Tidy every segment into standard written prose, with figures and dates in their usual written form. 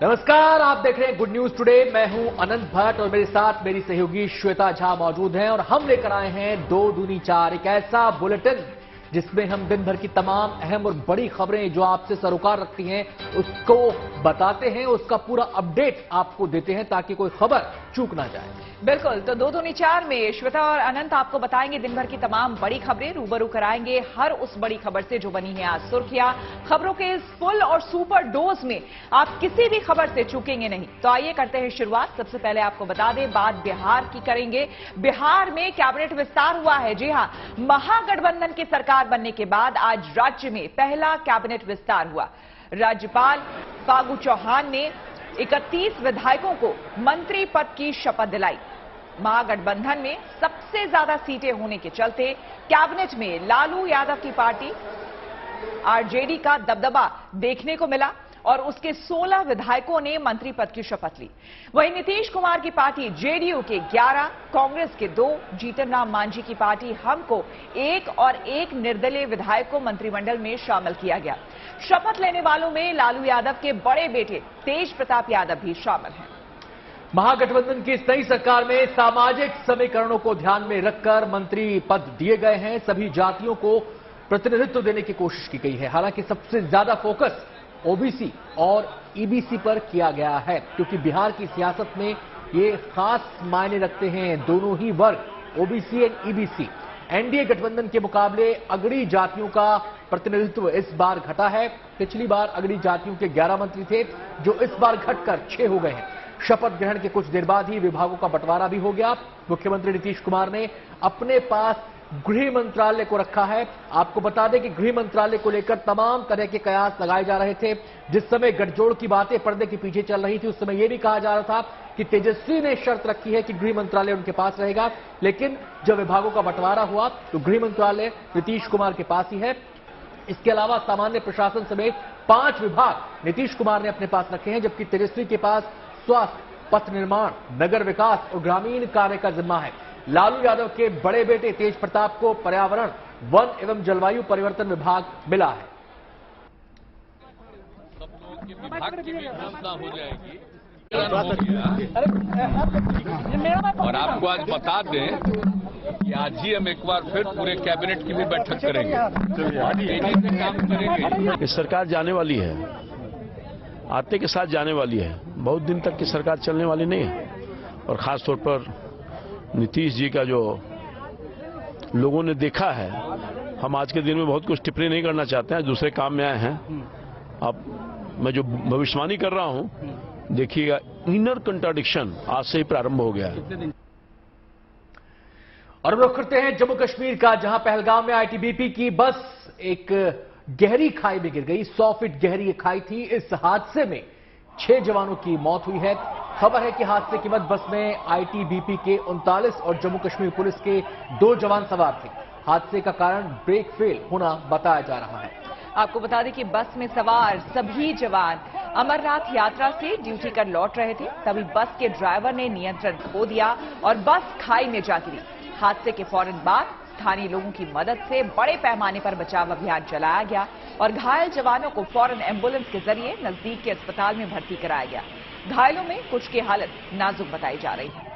नमस्कार, आप देख रहे हैं गुड न्यूज टुडे। मैं हूं अनंत भट्ट और मेरे साथ मेरी सहयोगी श्वेता झा मौजूद हैं और हम लेकर आए हैं 2 दूनी 4, एक ऐसा बुलेटिन जिसमें हम दिन भर की तमाम अहम और बड़ी खबरें जो आपसे सरोकार रखती हैं उसको बताते हैं, उसका पूरा अपडेट आपको देते हैं ताकि कोई खबर चूक ना जाए। बिल्कुल, तो 2 दूनी 4 में श्वेता और अनंत आपको बताएंगे दिन भर की तमाम बड़ी खबरें, रूबरू कराएंगे हर उस बड़ी खबर से जो बनी है आज सुर्खियां। खबरों के इस फुल और सुपर डोज में आप किसी भी खबर से चूकेंगे नहीं। तो आइए करते हैं शुरुआत। सबसे पहले आपको बता दें, बात बिहार की करेंगे। बिहार में कैबिनेट विस्तार हुआ है। जी हां, महागठबंधन की सरकार बनने के बाद आज राज्य में पहला कैबिनेट विस्तार हुआ। राज्यपाल फागू चौहान ने 31 विधायकों को मंत्री पद की शपथ दिलाई। महागठबंधन में सबसे ज्यादा सीटें होने के चलते कैबिनेट में लालू यादव की पार्टी आरजेडी का दबदबा देखने को मिला और उसके 16 विधायकों ने मंत्री पद की शपथ ली। वहीं नीतीश कुमार की पार्टी जेडीयू के 11, कांग्रेस के 2, जीतन राम मांझी की पार्टी हम को 1 और 1 निर्दलीय विधायक को मंत्रिमंडल में शामिल किया गया। शपथ लेने वालों में लालू यादव के बड़े बेटे तेज प्रताप यादव भी शामिल हैं। महागठबंधन की इस नई सरकार में सामाजिक समीकरणों को ध्यान में रखकर मंत्री पद दिए गए हैं। सभी जातियों को प्रतिनिधित्व देने की कोशिश की गई है। हालांकि सबसे ज्यादा फोकस ओबीसी और ईबीसी पर किया गया है क्योंकि बिहार की सियासत में ये खास मायने रखते हैं दोनों ही वर्ग, ओबीसी एंड ईबीसी। एनडीए गठबंधन के मुकाबले अगड़ी जातियों का प्रतिनिधित्व इस बार घटा है। पिछली बार अगड़ी जातियों के 11 मंत्री थे जो इस बार घटकर 6 हो गए हैं। शपथ ग्रहण के कुछ देर बाद ही विभागों का बंटवारा भी हो गया। मुख्यमंत्री नीतीश कुमार ने अपने पास गृह मंत्रालय को रखा है। आपको बता दें कि गृह मंत्रालय को लेकर तमाम तरह के कयास लगाए जा रहे थे। जिस समय गठजोड़ की बातें पर्दे के पीछे चल रही थी उस समय यह भी कहा जा रहा था कि तेजस्वी ने शर्त रखी है कि गृह मंत्रालय उनके पास रहेगा, लेकिन जब विभागों का बंटवारा हुआ तो गृह मंत्रालय नीतीश कुमार के पास ही है। इसके अलावा सामान्य प्रशासन समेत 5 विभाग नीतीश कुमार ने अपने पास रखे हैं, जबकि तेजस्वी के पास स्वास्थ्य, पथ निर्माण, नगर विकास और ग्रामीण कार्य का जिम्मा है। लालू यादव के बड़े बेटे तेज प्रताप को पर्यावरण, वन एवं जलवायु परिवर्तन विभाग मिला है। सब लोगों के विभाग की भी घोषणा हो जाएगी और आपको आज बता दें कि आज ही हम एक बार फिर पूरे कैबिनेट की भी बैठक करेंगे, तेजी से काम करेंगे। इस सरकार जाने वाली है, आते के साथ जाने वाली है। बहुत दिन तक की सरकार चलने वाली नहीं है और खास तौर पर नीतीश जी का जो लोगों ने देखा है, हम आज के दिन में बहुत कुछ टिप्पणी नहीं करना चाहते हैं, दूसरे काम में आए हैं। अब मैं जो भविष्यवाणी कर रहा हूं, देखिएगा इनर कंट्राडिक्शन आज से ही प्रारंभ हो गया है। और हम रुख करते हैं जम्मू कश्मीर का, जहां पहलगाम में आईटीबीपी की बस एक गहरी खाई में गिर गई। 100 फीट गहरी खाई थी। इस हादसे में 6 जवानों की मौत हुई है। खबर है कि हादसे की मध्य बस में आईटीबीपी के 39 और जम्मू कश्मीर पुलिस के 2 जवान सवार थे। हादसे का कारण ब्रेक फेल होना बताया जा रहा है। आपको बता दें कि बस में सवार सभी जवान अमरनाथ यात्रा से ड्यूटी कर लौट रहे थे, तभी बस के ड्राइवर ने नियंत्रण खो दिया और बस खाई में जा गिरी। हादसे के फौरन बाद स्थानीय लोगों की मदद से बड़े पैमाने पर बचाव अभियान चलाया गया और घायल जवानों को फौरन एम्बुलेंस के जरिए नजदीक के अस्पताल में भर्ती कराया गया। घायलों में कुछ की हालत नाजुक बताई जा रही है।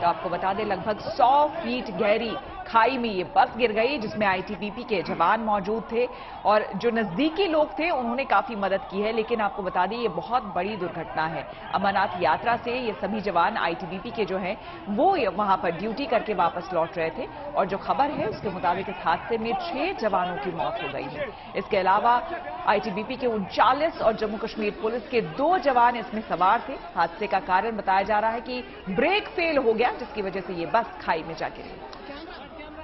तो आपको बता दें, लगभग 100 फीट गहरी खाई में ये बस गिर गई जिसमें आईटीबीपी के जवान मौजूद थे और जो नजदीकी लोग थे उन्होंने काफी मदद की है। लेकिन आपको बता दें, ये बहुत बड़ी दुर्घटना है। अमरनाथ यात्रा से ये सभी जवान आईटीबीपी के जो हैं वो वहां पर ड्यूटी करके वापस लौट रहे थे और जो खबर है उसके मुताबिक इस हादसे में 6 जवानों की मौत हो गई है। इसके अलावा आईटीबीपी के 39 और जम्मू कश्मीर पुलिस के 2 जवान इसमें सवार थे। हादसे का कारण बताया जा रहा है कि ब्रेक फेल हो गया जिसकी वजह से ये बस खाई में जा गिरी।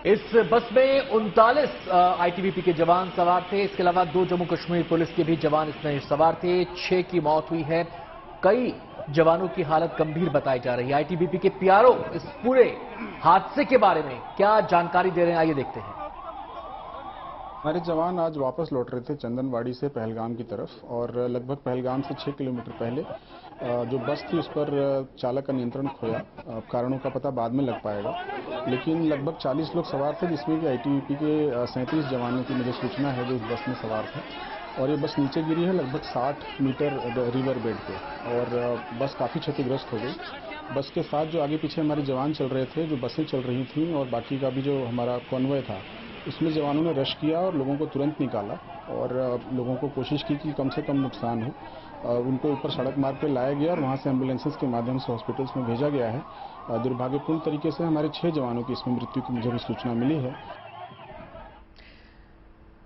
इस बस में 39 आईटीबीपी के जवान सवार थे। इसके अलावा 2 जम्मू कश्मीर पुलिस के भी जवान इसमें सवार थे। 6 की मौत हुई है। कई जवानों की हालत गंभीर बताई जा रही है। आईटीबीपी के पीआरओ इस पूरे हादसे के बारे में क्या जानकारी दे रहे हैं, आइए देखते हैं। हमारे जवान आज वापस लौट रहे थे चंदनवाड़ी से पहलगाम की तरफ और लगभग पहलगाम से 6 किलोमीटर पहले जो बस थी उस पर चालक का नियंत्रण खोया। कारणों का पता बाद में लग पाएगा, लेकिन लगभग 40 लोग सवार थे जिसमें कि आईटीबीपी के 37 जवानों की मुझे सूचना है जो उस बस में सवार थे। और ये बस नीचे गिरी है लगभग 60 मीटर रिवर बेड पे और बस काफ़ी क्षतिग्रस्त हो गई। बस के साथ जो आगे पीछे हमारे जवान चल रहे थे, जो बसें चल रही थीं और बाकी का भी जो हमारा कॉन्वॉय था, उसमें जवानों ने रश किया और लोगों को तुरंत निकाला और लोगों को कोशिश की कि कम से कम नुकसान हो। उनको ऊपर सड़क मार्ग पर लाया गया और वहाँ से एम्बुलेंसेस के माध्यम से हॉस्पिटल्स में भेजा गया है। दुर्भाग्यपूर्ण तरीके से हमारे 6 जवानों की इसमें मृत्यु की मुझे भी सूचना मिली है।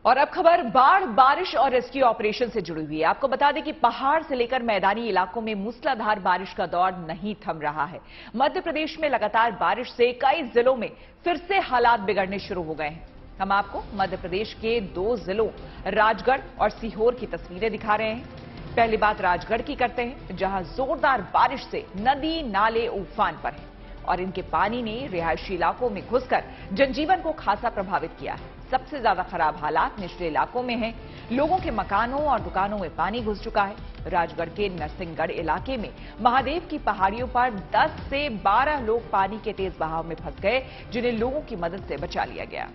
और अब खबर बाढ़, बारिश और रेस्क्यू ऑपरेशन से जुड़ी हुई है। आपको बता दें कि पहाड़ से लेकर मैदानी इलाकों में मूसलाधार बारिश का दौर नहीं थम रहा है। मध्य प्रदेश में लगातार बारिश से कई जिलों में फिर से हालात बिगड़ने शुरू हो गए हैं। हम आपको मध्य प्रदेश के 2 जिलों राजगढ़ और सीहोर की तस्वीरें दिखा रहे हैं। पहली बात राजगढ़ की करते हैं, जहां जोरदार बारिश से नदी नाले उफान पर हैं और इनके पानी ने रिहायशी इलाकों में घुसकर जनजीवन को खासा प्रभावित किया है। सबसे ज्यादा खराब हालात निचले इलाकों में हैं। लोगों के मकानों और दुकानों में पानी घुस चुका है। राजगढ़ के नरसिंहगढ़ इलाके में महादेव की पहाड़ियों पर 10 से 12 लोग पानी के तेज बहाव में फंस गए, जिन्हें लोगों की मदद से बचा लिया गया।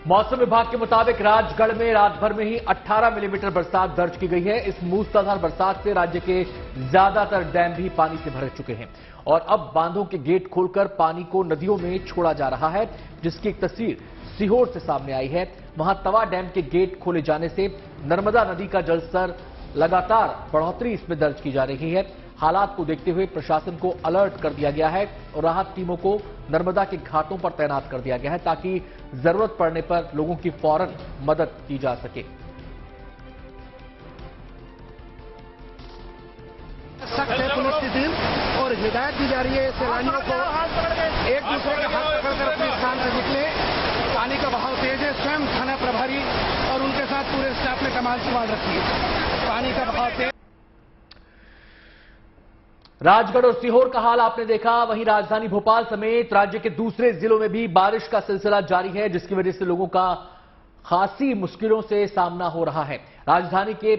मौसम विभाग के मुताबिक राजगढ़ में रात भर में ही 18 मिलीमीटर बरसात दर्ज की गई है। इस मूसलाधार बरसात से राज्य के ज्यादातर डैम भी पानी से भर चुके हैं और अब बांधों के गेट खोलकर पानी को नदियों में छोड़ा जा रहा है, जिसकी एक तस्वीर सीहोर से सामने आई है। वहां तवा डैम के गेट खोले जाने से नर्मदा नदी का जलस्तर लगातार बढ़ोतरी इसमें दर्ज की जा रही है। हालात को देखते हुए प्रशासन को अलर्ट कर दिया गया है और राहत टीमों को नर्मदा के घाटों पर तैनात कर दिया गया है ताकि जरूरत पड़ने पर लोगों की फौरन मदद की जा सके। सख्त है पुलिस की टीम और हिदायत दी जा रही है सैलानियों को एक दूसरे के हाथ पकड़कर अपने स्थान पर निकले। पानी का बहाव तेज है। स्वयं थाना प्रभारी और उनके साथ पूरे स्टाफ ने कमान संभाल रखी है। पानी का बहाव तेज। राजगढ़ और सीहोर का हाल आपने देखा। वहीं राजधानी भोपाल समेत राज्य के दूसरे जिलों में भी बारिश का सिलसिला जारी है, जिसकी वजह से लोगों का खासी मुश्किलों से सामना हो रहा है। राजधानी के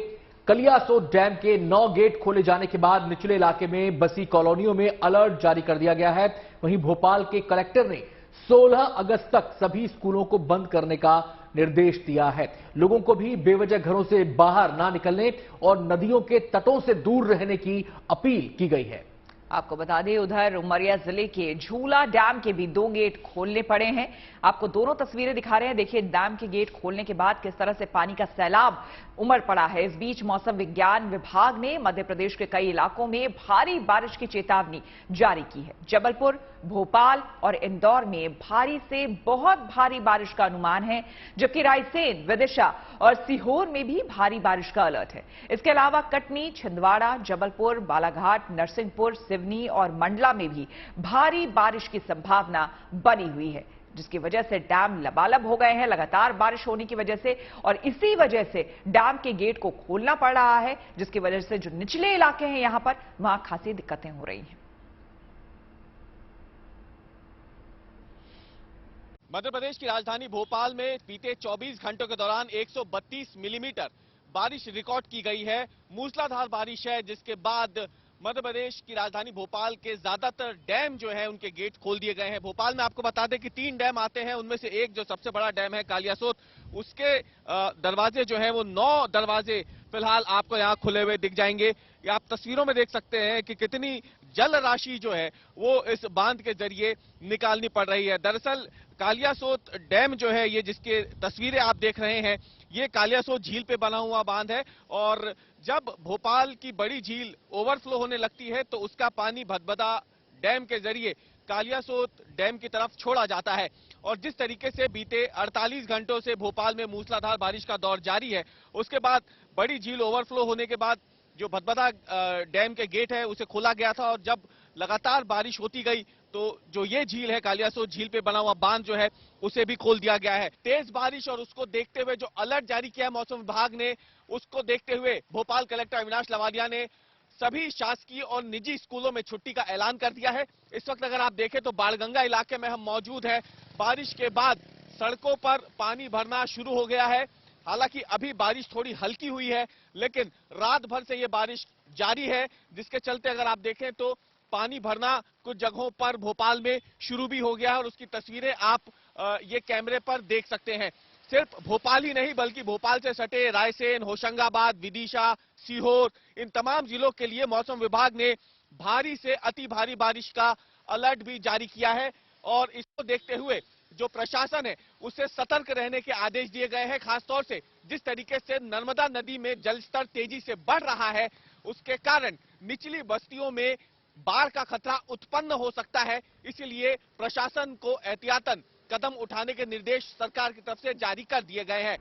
कलियासोत डैम के 9 गेट खोले जाने के बाद निचले इलाके में बसी कॉलोनियों में अलर्ट जारी कर दिया गया है। वहीं भोपाल के कलेक्टर ने 16 अगस्त तक सभी स्कूलों को बंद करने का निर्देश दिया है। लोगों को भी बेवजह घरों से बाहर ना निकलने और नदियों के तटों से दूर रहने की अपील की गई है। आपको बता दें, उधर उमरिया जिले के झूला डैम के भी 2 गेट खोलने पड़े हैं। आपको दोनों तस्वीरें दिखा रहे हैं। देखिए डैम के गेट खोलने के बाद किस तरह से पानी का सैलाब उमड़ पड़ा है। इस बीच मौसम विज्ञान विभाग ने मध्य प्रदेश के कई इलाकों में भारी बारिश की चेतावनी जारी की है। जबलपुर, भोपाल और इंदौर में भारी से बहुत भारी बारिश का अनुमान है, जबकि रायसेन, विदिशा और सीहोर में भी भारी बारिश का अलर्ट है। इसके अलावा कटनी, छिंदवाड़ा, जबलपुर, बालाघाट, नरसिंहपुर, सिवनी और मंडला में भी भारी बारिश की संभावना बनी हुई है, जिसकी वजह से डैम लबालब हो गए हैं लगातार बारिश होने की वजह से। और इसी वजह से डैम के गेट को खोलना पड़ रहा है, जिसकी वजह से जो निचले इलाके हैं यहां पर, वहां खासी दिक्कतें हो रही हैं। मध्य प्रदेश की राजधानी भोपाल में बीते 24 घंटों के दौरान 132 मिलीमीटर बारिश रिकॉर्ड की गई है। मूसलाधार बारिश है, जिसके बाद मध्य प्रदेश की राजधानी भोपाल के ज्यादातर डैम जो है उनके गेट खोल दिए गए हैं। भोपाल में आपको बता दें कि 3 डैम आते हैं, उनमें से एक जो सबसे बड़ा डैम है कालियासोत, उसके दरवाजे जो हैं वो 9 दरवाजे फिलहाल आपको यहां खुले हुए दिख जाएंगे। ये आप तस्वीरों में देख सकते हैं कि कितनी जल राशि जो है वो इस बांध के जरिए निकालनी पड़ रही है। दरअसल कालियासोत डैम जो है, ये जिसके तस्वीरें आप देख रहे हैं, ये कालियासोत झील पे बना हुआ बांध है और जब भोपाल की बड़ी झील ओवरफ्लो होने लगती है तो उसका पानी भदभदा डैम के जरिए कालियासोत डैम की तरफ छोड़ा जाता है। और जिस तरीके से बीते 48 घंटों से भोपाल में मूसलाधार बारिश का दौर जारी है, उसके बाद बड़ी झील ओवरफ्लो होने के बाद जो भदभदा डैम के गेट है उसे खोला गया था और जब लगातार बारिश होती गई तो जो ये झील है कालियासोत झील पे बना हुआ बांध जो है उसे भी खोल दिया गया है। तेज बारिश और उसको देखते हुए जो अलर्ट जारी किया है मौसम विभाग ने, उसको देखते हुए भोपाल कलेक्टर अविनाश लवालिया ने सभी शासकीय और निजी स्कूलों में छुट्टी का ऐलान कर दिया है। इस वक्त अगर आप देखें तो बाणगंगा इलाके में हम मौजूद हैं। बारिश के बाद सड़कों पर पानी भरना शुरू हो गया है। हालांकि अभी बारिश थोड़ी हल्की हुई है, लेकिन रात भर से ये बारिश जारी है, जिसके चलते अगर आप देखें तो पानी भरना कुछ जगहों पर भोपाल में शुरू भी हो गया है और उसकी तस्वीरें आप ये कैमरे पर देख सकते हैं। सिर्फ भोपाल ही नहीं बल्कि भोपाल से सटे रायसेन, होशंगाबाद, विदिशा, सीहोर, इन तमाम जिलों के लिए मौसम विभाग ने भारी से अति भारी बारिश का अलर्ट भी जारी किया है। और इसको देखते हुए जो प्रशासन है उससे सतर्क रहने के आदेश दिए गए हैं। खासतौर से जिस तरीके से नर्मदा नदी में जलस्तर तेजी से बढ़ रहा है उसके कारण निचली बस्तियों में बाढ़ का खतरा उत्पन्न हो सकता है, इसलिए प्रशासन को एहतियातन कदम उठाने के निर्देश सरकार की तरफ से जारी कर दिए गए हैं।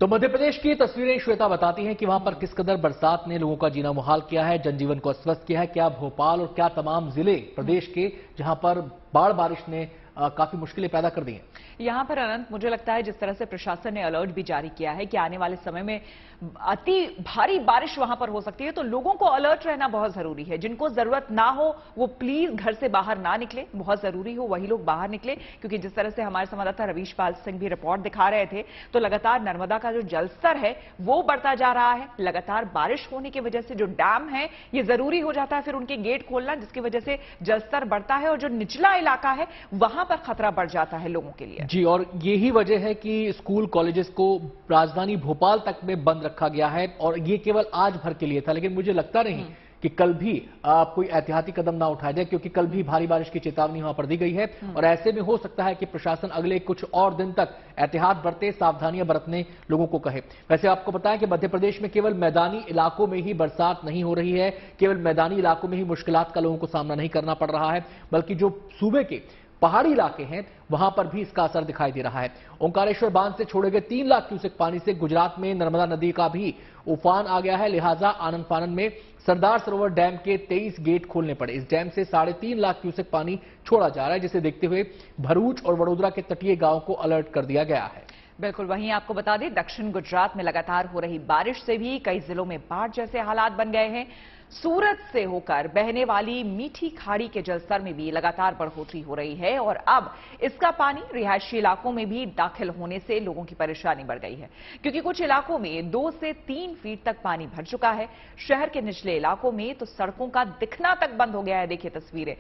तो मध्य प्रदेश की तस्वीरें श्वेता बताती हैं कि वहां पर किस कदर बरसात ने लोगों का जीना मुहाल किया है, जनजीवन को अस्वस्थ किया है। क्या भोपाल और क्या तमाम जिले प्रदेश के जहां पर बाढ़ बारिश ने काफी मुश्किलें पैदा कर दी हैं। यहां पर अनंत, मुझे लगता है जिस तरह से प्रशासन ने अलर्ट भी जारी किया है कि आने वाले समय में अति भारी बारिश वहां पर हो सकती है, तो लोगों को अलर्ट रहना बहुत जरूरी है। जिनको जरूरत ना हो वो प्लीज घर से बाहर ना निकले, बहुत जरूरी हो वही लोग बाहर निकले, क्योंकि जिस तरह से हमारे संवाददाता रवीश पाल सिंह भी रिपोर्ट दिखा रहे थे तो लगातार नर्मदा का जो जलस्तर है वो बढ़ता जा रहा है। लगातार बारिश होने की वजह से जो डैम है ये जरूरी हो जाता है फिर उनके गेट खोलना, जिसकी वजह से जलस्तर बढ़ता है और जो निचला इलाका है वहां पर खतरा बढ़ जाता है लोगों के लिए। जी, और यही वजह है कि स्कूल कॉलेजेस को राजधानी भोपाल तक में बंद रखा गया है और ये केवल आज भर के लिए था, लेकिन मुझे लगता नहीं कि कल भी कोई एहतियाती कदम ना उठाया जाए, क्योंकि कल भी भारी बारिश की चेतावनी वहां पर दी गई है और ऐसे में हो सकता है कि प्रशासन अगले कुछ और दिन तक एहतियात बरते, सावधानियां बरतने लोगों को कहे। वैसे आपको बताएं कि मध्य प्रदेश में केवल मैदानी इलाकों में ही बरसात नहीं हो रही है, केवल मैदानी इलाकों में ही मुश्किलात का लोगों को सामना नहीं करना पड़ रहा है, बल्कि जो सूबे के पहाड़ी इलाके हैं वहां पर भी इसका असर दिखाई दे रहा है। ओंकारेश्वर बांध से छोड़े गए 3 लाख क्यूसेक पानी से गुजरात में नर्मदा नदी का भी उफान आ गया है, लिहाजा आनंद फानन में सरदार सरोवर डैम के 23 गेट खोलने पड़े। इस डैम से 3.5 लाख क्यूसेक पानी छोड़ा जा रहा है, जिसे देखते हुए भरूच और वडोदरा के तटीय गांवों को अलर्ट कर दिया गया है। बिल्कुल, वहीं आपको बता दें दक्षिण गुजरात में लगातार हो रही बारिश से भी कई जिलों में बाढ़ जैसे हालात बन गए हैं। सूरत से होकर बहने वाली मीठी खाड़ी के जलस्तर में भी लगातार बढ़ोतरी हो रही है और अब इसका पानी रिहायशी इलाकों में भी दाखिल होने से लोगों की परेशानी बढ़ गई है, क्योंकि कुछ इलाकों में 2 से 3 फीट तक पानी भर चुका है। शहर के निचले इलाकों में तो सड़कों का दिखना तक बंद हो गया है। देखिए तस्वीरें,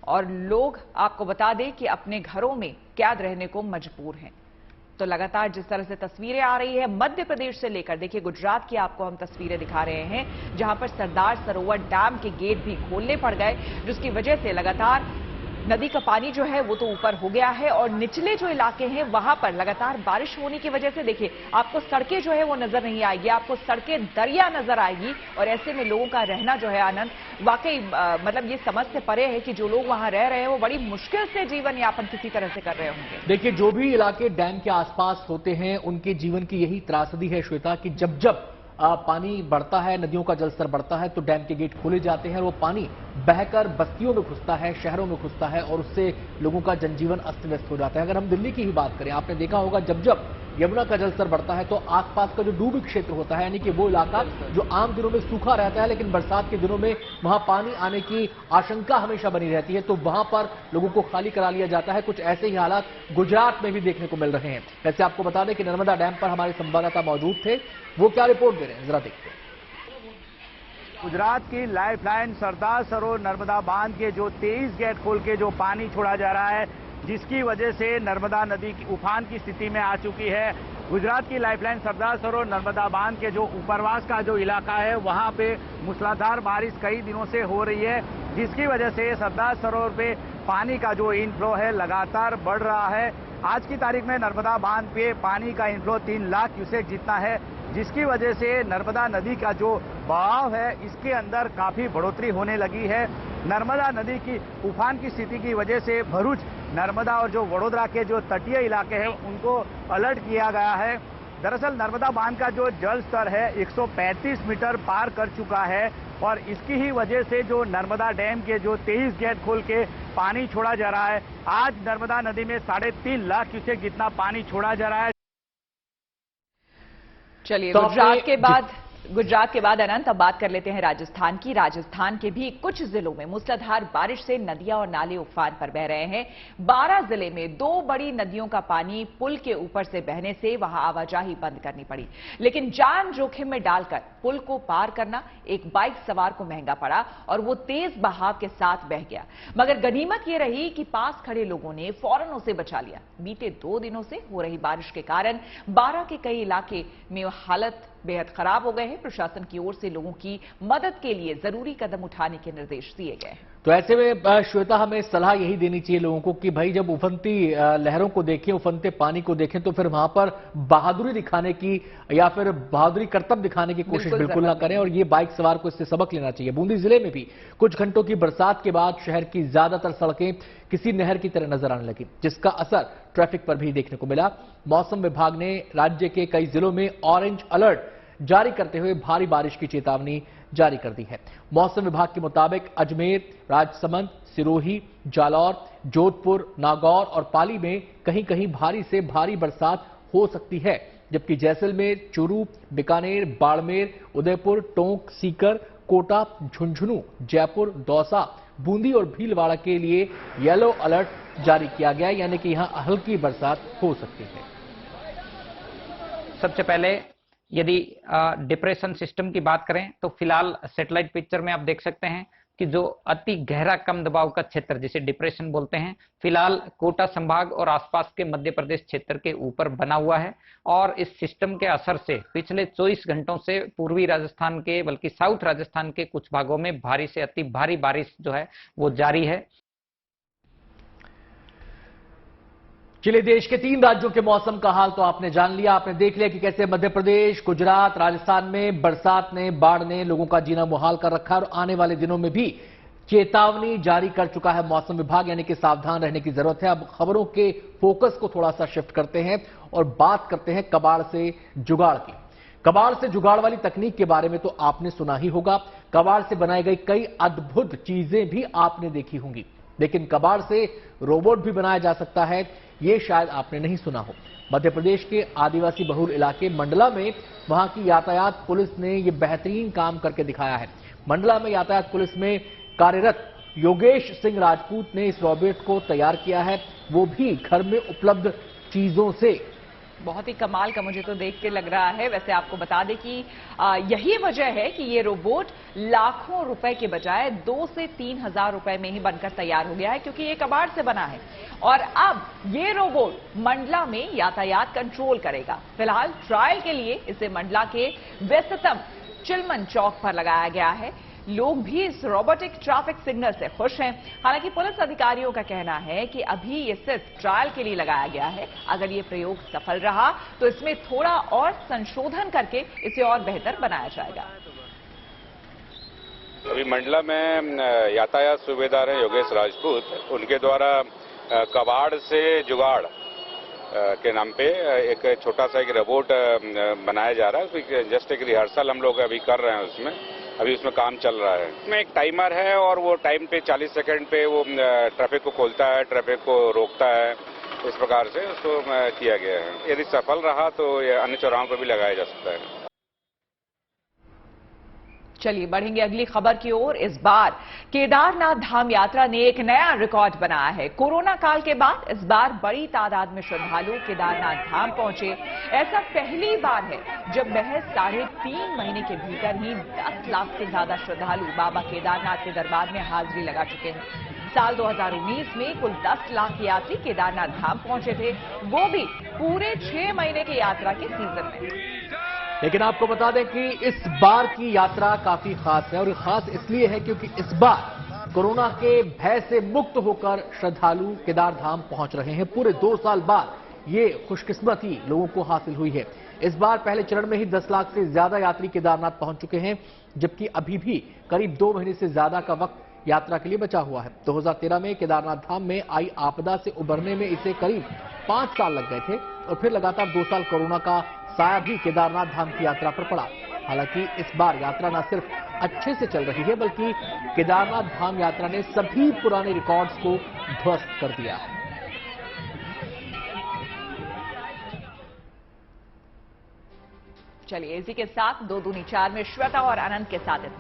और लोग आपको बता दें कि अपने घरों में कैद रहने को मजबूर हैं। तो लगातार जिस तरह से तस्वीरें आ रही है मध्य प्रदेश से लेकर देखिए गुजरात की आपको हम तस्वीरें दिखा रहे हैं, जहां पर सरदार सरोवर डैम के गेट भी खोलने पड़ गए, जिसकी वजह से लगातार नदी का पानी जो है वो तो ऊपर हो गया है और निचले जो इलाके हैं वहां पर लगातार बारिश होने की वजह से देखिए आपको सड़कें जो है वो नजर नहीं आएगी, आपको सड़कें दरिया नजर आएगी। और ऐसे में लोगों का रहना जो है आनंद वाकई मतलब ये समझ से परे है कि जो लोग वहां रह रहे हैं वो बड़ी मुश्किल से जीवन यापन किसी तरह से कर रहे होंगे। देखिए, जो भी इलाके डैम के आसपास होते हैं उनके जीवन की यही त्रासदी है श्वेता, कि जब जब पानी बढ़ता है, नदियों का जलस्तर बढ़ता है तो डैम के गेट खोले जाते हैं और वो पानी बहकर बस्तियों में घुसता है, शहरों में घुसता है और उससे लोगों का जनजीवन अस्त व्यस्त हो जाता है। अगर हम दिल्ली की ही बात करें, आपने देखा होगा जब जब यमुना का जलस्तर बढ़ता है तो आसपास का जो डूबी क्षेत्र होता है, यानी कि वो इलाका जो आम दिनों में सूखा रहता है लेकिन बरसात के दिनों में वहां पानी आने की आशंका हमेशा बनी रहती है, तो वहां पर लोगों को खाली करा लिया जाता है। कुछ ऐसे ही हालात गुजरात में भी देखने को मिल रहे हैं। वैसे आपको बता दें कि नर्मदा डैम पर हमारे संवाददाता मौजूद थे, वो क्या रिपोर्ट दे रहे हैं जरा देखते हैं। गुजरात की लाइफलाइन सरदार सरोवर नर्मदा बांध के जो 23 गेट खोल के जो पानी छोड़ा जा रहा है, जिसकी वजह से नर्मदा नदी की उफान की स्थिति में आ चुकी है। गुजरात की लाइफलाइन सरदार सरोवर नर्मदा बांध के जो ऊपरवास का जो इलाका है वहां पे मूसलाधार बारिश कई दिनों से हो रही है, जिसकी वजह से सरदार सरोवर पे पानी का जो इनफ्लो है लगातार बढ़ रहा है। आज की तारीख में नर्मदा बांध पे पानी का इनफ्लो 3 लाख क्यूसेक जितना है, जिसकी वजह से नर्मदा नदी का जो बहाव है इसके अंदर काफी बढ़ोतरी होने लगी है। नर्मदा नदी की उफान की स्थिति की वजह से भरूच, नर्मदा और जो वडोदरा के जो तटीय इलाके हैं उनको अलर्ट किया गया है। दरअसल नर्मदा बांध का जो जल स्तर है 135 मीटर पार कर चुका है और इसकी ही वजह से जो नर्मदा डैम के जो 23 गेट खोल के पानी छोड़ा जा रहा है, आज नर्मदा नदी में 3.5 लाख क्यूसेक जितना पानी छोड़ा जा रहा है। चलिए, गुजरात के बाद गुजरात के बाद अनंत, अब बात कर लेते हैं राजस्थान की। राजस्थान के भी कुछ जिलों में मूसलाधार बारिश से नदियां और नाले उफान पर बह रहे हैं। 12 जिले में 2 बड़ी नदियों का पानी पुल के ऊपर से बहने से वहां आवाजाही बंद करनी पड़ी, लेकिन जान जोखिम में डालकर पुल को पार करना एक बाइक सवार को महंगा पड़ा और वो तेज बहाव के साथ बह गया। मगर गनीमत ये रही कि पास खड़े लोगों ने फौरन उसे बचा लिया। बीते 2 दिनों से हो रही बारिश के कारण 12 के कई इलाके में हालत बेहद खराब हो गए हैं। प्रशासन की ओर से लोगों की मदद के लिए जरूरी कदम उठाने के निर्देश दिए गए हैं। तो ऐसे में श्वेता, हमें सलाह यही देनी चाहिए लोगों को कि भाई जब उफनती लहरों को देखें, उफनते पानी को देखें, तो फिर वहां पर बहादुरी दिखाने की या फिर बहादुरी करतब दिखाने की कोशिश बिल्कुल ना करें। और ये बाइक सवार को इससे सबक लेना चाहिए। बूंदी जिले में भी कुछ घंटों की बरसात के बाद शहर की ज्यादातर सड़कें किसी नहर की तरह नजर आने लगी, जिसका असर ट्रैफिक पर भी देखने को मिला। मौसम विभाग ने राज्य के कई जिलों में ऑरेंज अलर्ट जारी करते हुए भारी बारिश की चेतावनी जारी कर दी है। मौसम विभाग के मुताबिक अजमेर, राजसमंद, सिरोही, जालौर, जोधपुर, नागौर और पाली में कहीं कहीं भारी से भारी बरसात हो सकती है, जबकि जैसलमेर, चूरू, बीकानेर, बाड़मेर, उदयपुर, टोंक, सीकर, कोटा, झुंझुनू, जयपुर, दौसा, बूंदी और भीलवाड़ा के लिए येलो अलर्ट जारी किया गया, यानी कि यहां हल्की बरसात हो सकती है। सबसे पहले यदि डिप्रेशन सिस्टम की बात करें तो फिलहाल सैटेलाइट पिक्चर में आप देख सकते हैं कि जो अति गहरा कम दबाव का क्षेत्र जिसे डिप्रेशन बोलते हैं, फिलहाल कोटा संभाग और आसपास के मध्य प्रदेश क्षेत्र के ऊपर बना हुआ है। और इस सिस्टम के असर से पिछले 24 घंटों से पूर्वी राजस्थान के बल्कि साउथ राजस्थान के कुछ भागों में भारी से अति भारी बारिश जो है वो जारी है। चलिए, देश के 3 राज्यों के मौसम का हाल तो आपने जान लिया। आपने देख लिया कि कैसे मध्य प्रदेश, गुजरात, राजस्थान में बरसात ने, बाढ़ ने लोगों का जीना मुहाल कर रखा है और आने वाले दिनों में भी चेतावनी जारी कर चुका है मौसम विभाग, यानी कि सावधान रहने की जरूरत है। अब खबरों के फोकस को थोड़ा सा शिफ्ट करते हैं और बात करते हैं कबाड़ से जुगाड़ की। कबाड़ से जुगाड़ वाली तकनीक के बारे में तो आपने सुना ही होगा। कबाड़ से बनाई गई कई अद्भुत चीजें भी आपने देखी होंगी, लेकिन कबाड़ से रोबोट भी बनाया जा सकता है, ये शायद आपने नहीं सुना हो। मध्य प्रदेश के आदिवासी बहुल इलाके मंडला में वहां की यातायात पुलिस ने यह बेहतरीन काम करके दिखाया है। मंडला में यातायात पुलिस में कार्यरत योगेश सिंह राजपूत ने इस रोबोट को तैयार किया है, वो भी घर में उपलब्ध चीजों से। बहुत ही कमाल का मुझे तो देख के लग रहा है। वैसे आपको बता दें कि यही वजह है कि ये रोबोट लाखों रुपए के बजाय 2 से 3 हजार रुपए में ही बनकर तैयार हो गया है, क्योंकि ये कबाड़ से बना है। और अब ये रोबोट मंडला में यातायात कंट्रोल करेगा। फिलहाल ट्रायल के लिए इसे मंडला के व्यस्ततम चिलमन चौक पर लगाया गया है। लोग भी इस रोबोटिक ट्रैफिक सिग्नल से खुश हैं। हालांकि पुलिस अधिकारियों का कहना है कि अभी ये सिर्फ ट्रायल के लिए लगाया गया है। अगर ये प्रयोग सफल रहा तो इसमें थोड़ा और संशोधन करके इसे और बेहतर बनाया जाएगा। अभी मंडला में यातायात सूबेदार हैं योगेश राजपूत, उनके द्वारा कबाड़ से जुगाड़ के नाम पे एक छोटा सा एक रोबोट बनाया जा रहा है। उसमें जस्ट एक रिहर्सल हम लोग अभी कर रहे हैं, उसमें अभी उसमें काम चल रहा है। इसमें एक टाइमर है और वो टाइम पे 40 सेकंड पे वो ट्रैफिक को खोलता है, ट्रैफिक को रोकता है। इस प्रकार से उसको किया गया है। यदि सफल रहा तो ये अन्य चौराहों पर भी लगाया जा सकता है। चलिए बढ़ेंगे अगली खबर की ओर। इस बार केदारनाथ धाम यात्रा ने एक नया रिकॉर्ड बनाया है। कोरोना काल के बाद इस बार बड़ी तादाद में श्रद्धालु केदारनाथ धाम पहुंचे। ऐसा पहली बार है जब महज 3.5 महीने के भीतर ही 10 लाख से ज्यादा श्रद्धालु बाबा केदारनाथ के दरबार में हाजिरी लगा चुके हैं। साल 2019 में कुल 10 लाख यात्री केदारनाथ धाम पहुंचे थे, वो भी पूरे 6 महीने की यात्रा के सीजन में। लेकिन आपको बता दें कि इस बार की यात्रा काफी खास है, और खास इसलिए है क्योंकि इस बार कोरोना के भय से मुक्त होकर श्रद्धालु केदार धाम पहुंच रहे हैं। पूरे 2 साल बाद ये खुशकिस्मती लोगों को हासिल हुई है। इस बार पहले चरण में ही 10 लाख से ज्यादा यात्री केदारनाथ पहुंच चुके हैं, जबकि अभी भी करीब 2 महीने से ज्यादा का वक्त यात्रा के लिए बचा हुआ है। 2013 में केदारनाथ धाम में आई आपदा से उबरने में इसे करीब 5 साल लग गए थे, और फिर लगातार 2 साल कोरोना का साया भी केदारनाथ धाम की यात्रा पर पड़ा। हालांकि इस बार यात्रा न सिर्फ अच्छे से चल रही है, बल्कि केदारनाथ धाम यात्रा ने सभी पुराने रिकॉर्ड्स को ध्वस्त कर दिया है। चलिए इसी के साथ 2 दूनी 4 में श्वेता और अनंत के साथ इतना ही।